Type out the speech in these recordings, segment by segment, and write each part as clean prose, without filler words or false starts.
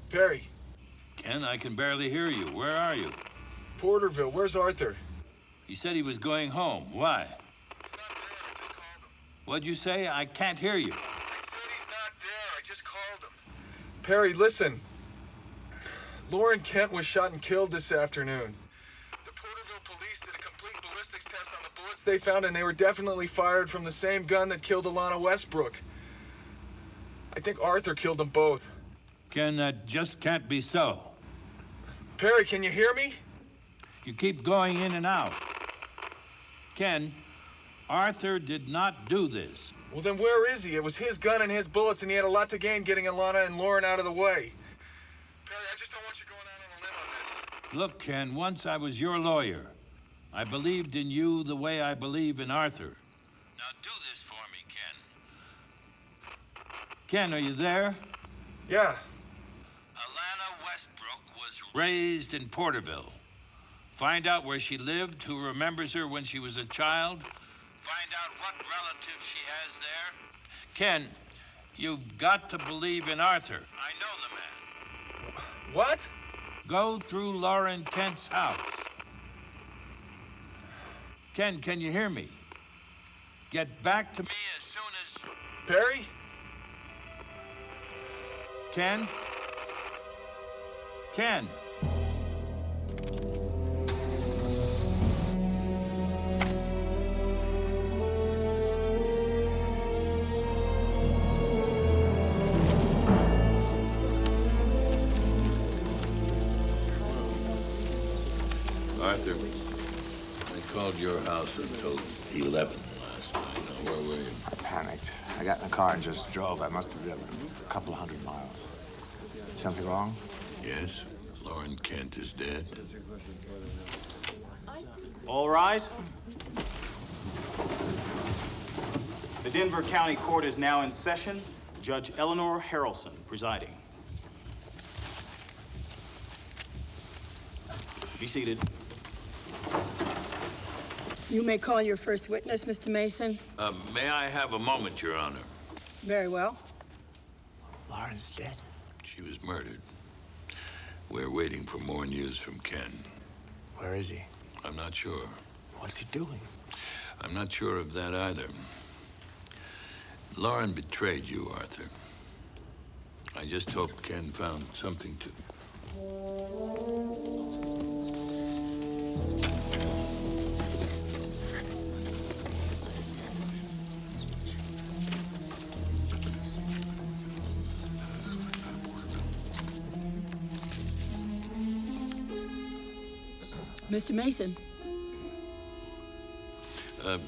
Perry. Ken, I can barely hear you. Where are you? Porterville, where's Arthur? He said he was going home. Why? He's not there, I just called him. What'd you say? I can't hear you. I said he's not there, I just called him. Perry, listen. Lauren Kent was shot and killed this afternoon. The Porterville police did a complete ballistics test on the bullets they found, and they were definitely fired from the same gun that killed Alana Westbrook. I think Arthur killed them both. Ken, that just can't be so. Perry, can you hear me? You keep going in and out. Ken, Arthur did not do this. Well, then where is he? It was his gun and his bullets, and he had a lot to gain getting Alana and Lauren out of the way. Perry, I just don't want you going out on a limb on this. Look, Ken, once I was your lawyer. I believed in you the way I believe in Arthur. Now do this for me, Ken. Ken, are you there? Yeah. Alana Westbrook was raised in Porterville. Find out where she lived, who remembers her when she was a child. Find out what relatives she has there. Ken, you've got to believe in Arthur. I know the man. What? Go through Lauren Kent's house. Ken, can you hear me? Get back to me as soon as... Perry? Ken? Ken? Arthur, I called your house until 11 last night. Now, where were you? I panicked. I got in the car and just drove. I must have driven a couple of 100 miles. Something wrong? Yes, Lauren Kent is dead. All rise. The Denver County Court is now in session. Judge Eleanor Harrelson presiding. Be seated. You may call your first witness, Mr. Mason. May I have a moment, Your Honor? Very well. Lauren's dead. She was murdered. We're waiting for more news from Ken. Where is he? I'm not sure. What's he doing? I'm not sure of that either. Lauren betrayed you, Arthur. I just hope Ken found something to... Mr. Mason.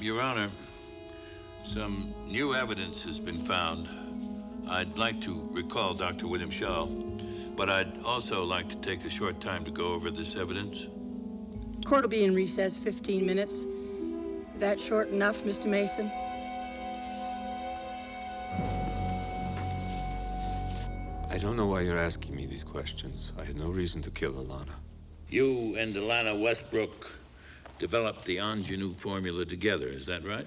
Your Honor, some new evidence has been found. I'd like to recall Dr. William Schell, but I'd also like to take a short time to go over this evidence. Court will be in recess 15 minutes. That short enough, Mr. Mason? I don't know why you're asking me these questions. I had no reason to kill Alana. You and Alana Westbrook developed the ingenue formula together, is that right?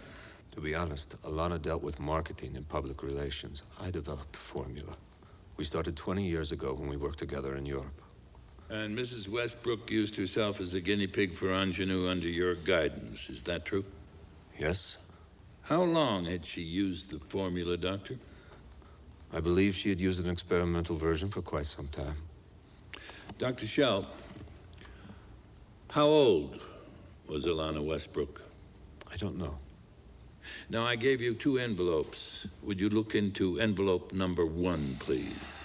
To be honest, Alana dealt with marketing and public relations. I developed the formula. We started 20 years ago when we worked together in Europe. And Mrs. Westbrook used herself as a guinea pig for ingenue under your guidance, is that true? Yes? How long had she used the formula, Doctor? I believe she had used an experimental version for quite some time. Dr. Schell, how old was Alana Westbrook? I don't know. Now, I gave you 2 envelopes. Would you look into envelope number 1, please?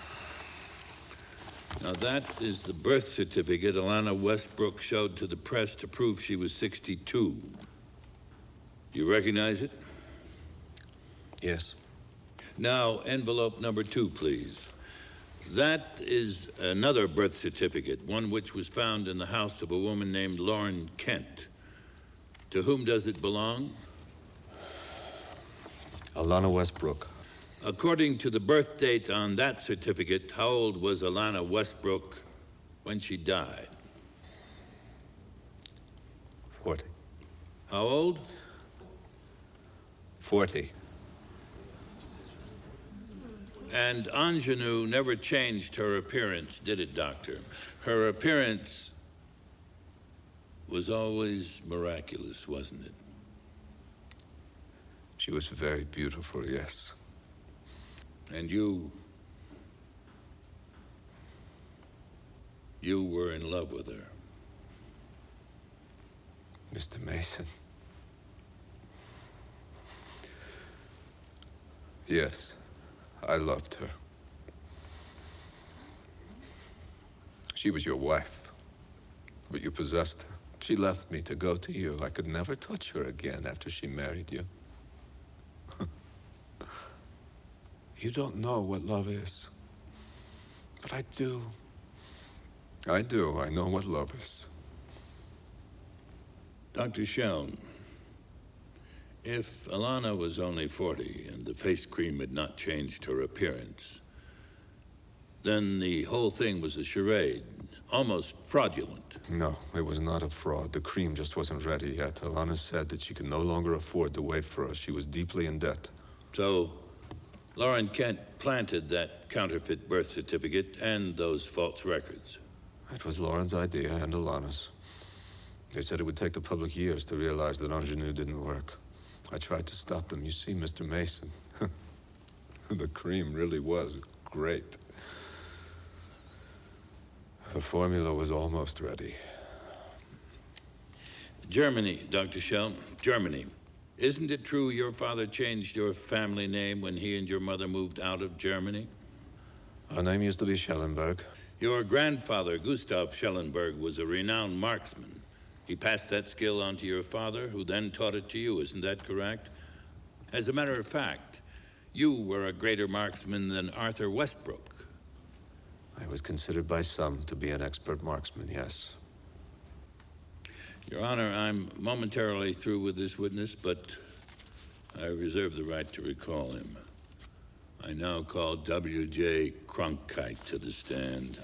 Now, that is the birth certificate Alana Westbrook showed to the press to prove she was 62. You recognize it? Yes. Now, envelope number 2, please. That is another birth certificate, one which was found in the house of a woman named Lauren Kent. To whom does it belong? Alana Westbrook. According to the birth date on that certificate, how old was Alana Westbrook when she died? 40. How old? 40. And Ingenue never changed her appearance, did it, Doctor? Her appearance was always miraculous, wasn't it? She was very beautiful, yes. And you were in love with her. Mr. Mason. Yes, I loved her. She was your wife, but you possessed her. She left me to go to you. I could never touch her again after she married you. You don't know what love is, but I do. I do. I know what love is. Dr. Shell, if Alana was only 40 and the face cream had not changed her appearance, then the whole thing was a charade, almost fraudulent. No, it was not a fraud. The cream just wasn't ready yet. Alana said that she could no longer afford to wait for us. She was deeply in debt. So, Lauren Kent planted that counterfeit birth certificate and those false records. It was Lauren's idea and Alana's. They said it would take the public years to realize that Ingenue didn't work. I tried to stop them. You see, Mr. Mason, the cream really was great. The formula was almost ready. Germany, Dr. Shell, Germany. Isn't it true your father changed your family name when he and your mother moved out of Germany? Our name used to be Schellenberg. Your grandfather, Gustav Schellenberg, was a renowned marksman. He passed that skill on to your father, who then taught it to you. Isn't that correct? As a matter of fact, you were a greater marksman than Arthur Westbrook. I was considered by some to be an expert marksman, yes. Your Honor, I'm momentarily through with this witness, but I reserve the right to recall him. I now call W.J. Cronkite to the stand.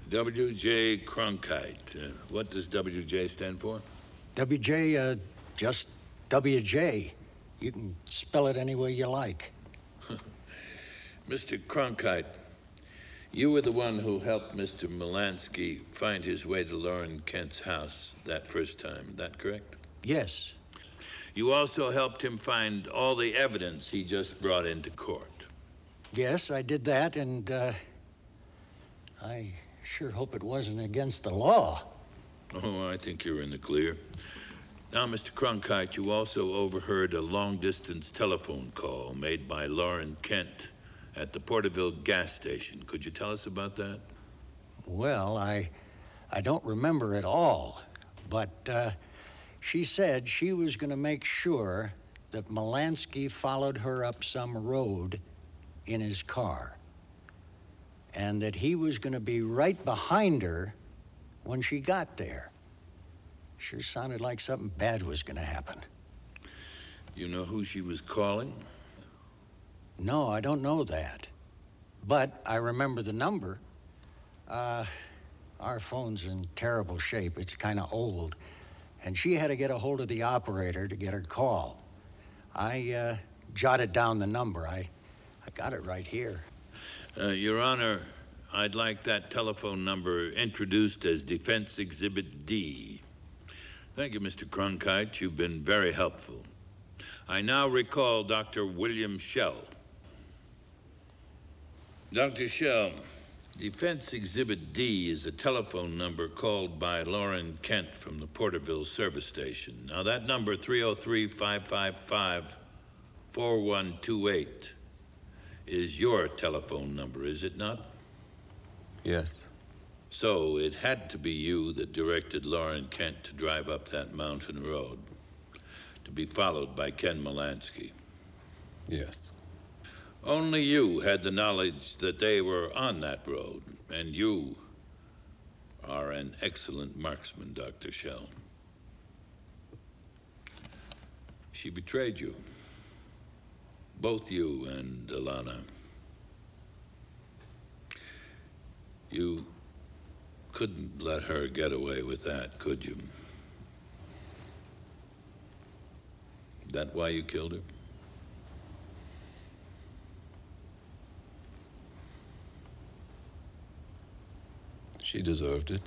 W.J. Cronkite. What does W.J. stand for? WJ, just WJ. You can spell it any way you like. Mr. Cronkite, you were the one who helped Mr. Melansky find his way to Lauren Kent's house that first time, is that correct? Yes. You also helped him find all the evidence he just brought into court. Yes, I did that, and I sure hope it wasn't against the law. Oh, I think you're in the clear. Now, Mr. Cronkite, you also overheard a long-distance telephone call made by Lauren Kent at the Porterville gas station. Could you tell us about that? Well, I don't remember it all, but she said she was going to make sure that Melansky followed her up some road in his car, and that he was going to be right behind her when she got there. Sure sounded like something bad was going to happen. You know who she was calling? No, I don't know that. But I remember the number. Our phone's in terrible shape. It's kind of old. And she had to get a hold of the operator to get her call. I jotted down the number. I got it right here. Your Honor, I'd like that telephone number introduced as Defense Exhibit D. Thank you, Mr. Cronkite. You've been very helpful. I now recall Dr. William Shell. Dr. Shell, Defense Exhibit D is a telephone number called by Lauren Kent from the Porterville service station. Now, that number, 303-555-4128, is your telephone number, is it not? Yes. So it had to be you that directed Lauren Kent to drive up that mountain road, to be followed by Ken Melansky. Yes. Only you had the knowledge that they were on that road, and you are an excellent marksman, Dr. Shell. She betrayed you, both you and Alana. You couldn't let her get away with that, could you? That why you killed her? She deserved it.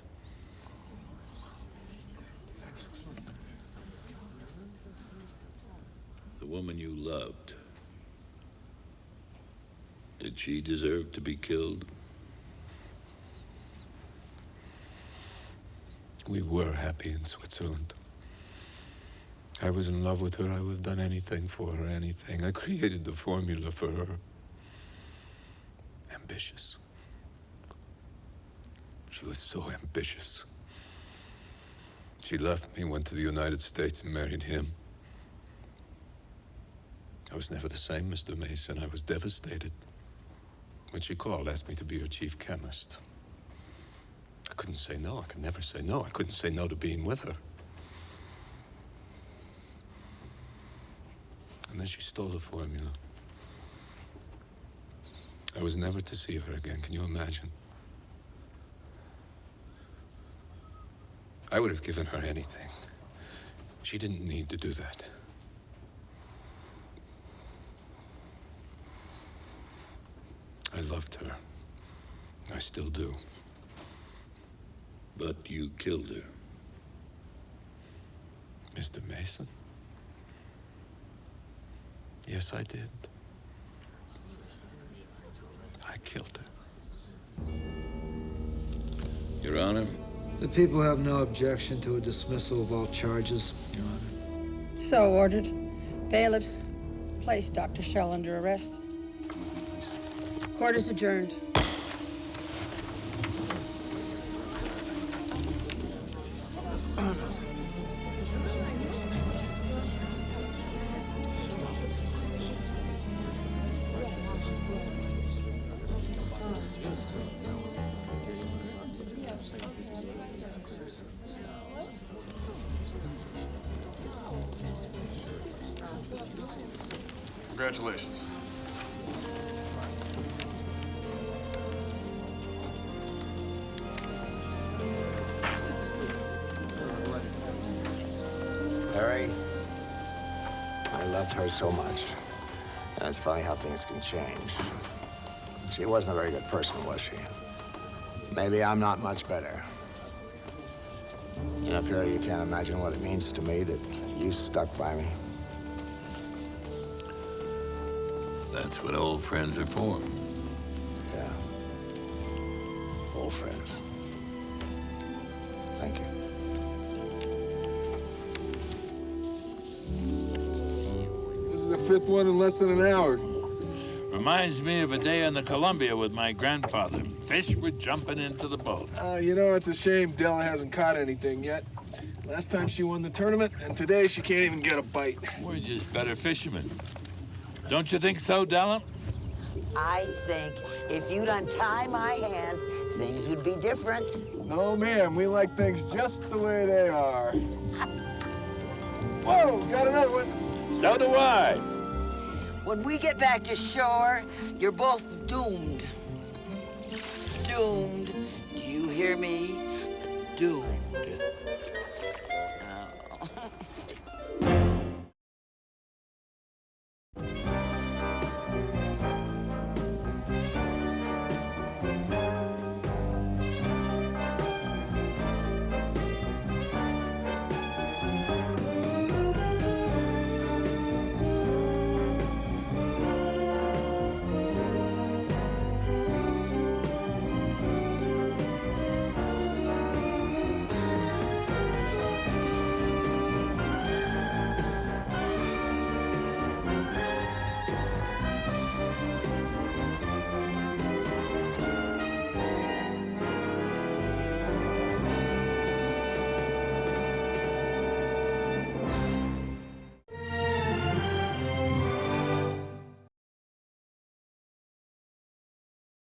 The woman you loved. Did she deserve to be killed? We were happy in Switzerland. I was in love with her. I would have done anything for her, anything. I created the formula for her. Ambitious. She was so ambitious. She left me, went to the United States, and married him. I was never the same, Mr. Mason. I was devastated. When she called, asked me to be her chief chemist. I couldn't say no. I could never say no. I couldn't say no to being with her. And then she stole the formula. I was never to see her again. Can you imagine? I would have given her anything. She didn't need to do that. I loved her. I still do. But you killed her. Mr. Mason? Yes, I did. I killed her. Your Honor? The people have no objection to a dismissal of all charges, Your Honor. So ordered. Bailiffs, place Dr. Shell under arrest. Court is adjourned. Congratulations. Harry, I loved her so much. And it's funny how things can change. She wasn't a very good person, was she? Maybe I'm not much better. You know, Perry, you can't imagine what it means to me that you stuck by me. That's what old friends are for. Yeah. Old friends. Thank you. This is the fifth one in less than an hour. Reminds me of a day on the Columbia with my grandfather. Fish were jumping into the boat. You know, it's a shame Della hasn't caught anything yet. Last time she won the tournament, and today she can't even get a bite. We're just better fishermen. Don't you think so, Della? I think if you'd untie my hands, things would be different. No, ma'am. We like things just the way they are. Whoa, got another one. So do I. When we get back to shore, you're both doomed. Doomed. Do you hear me? Doomed.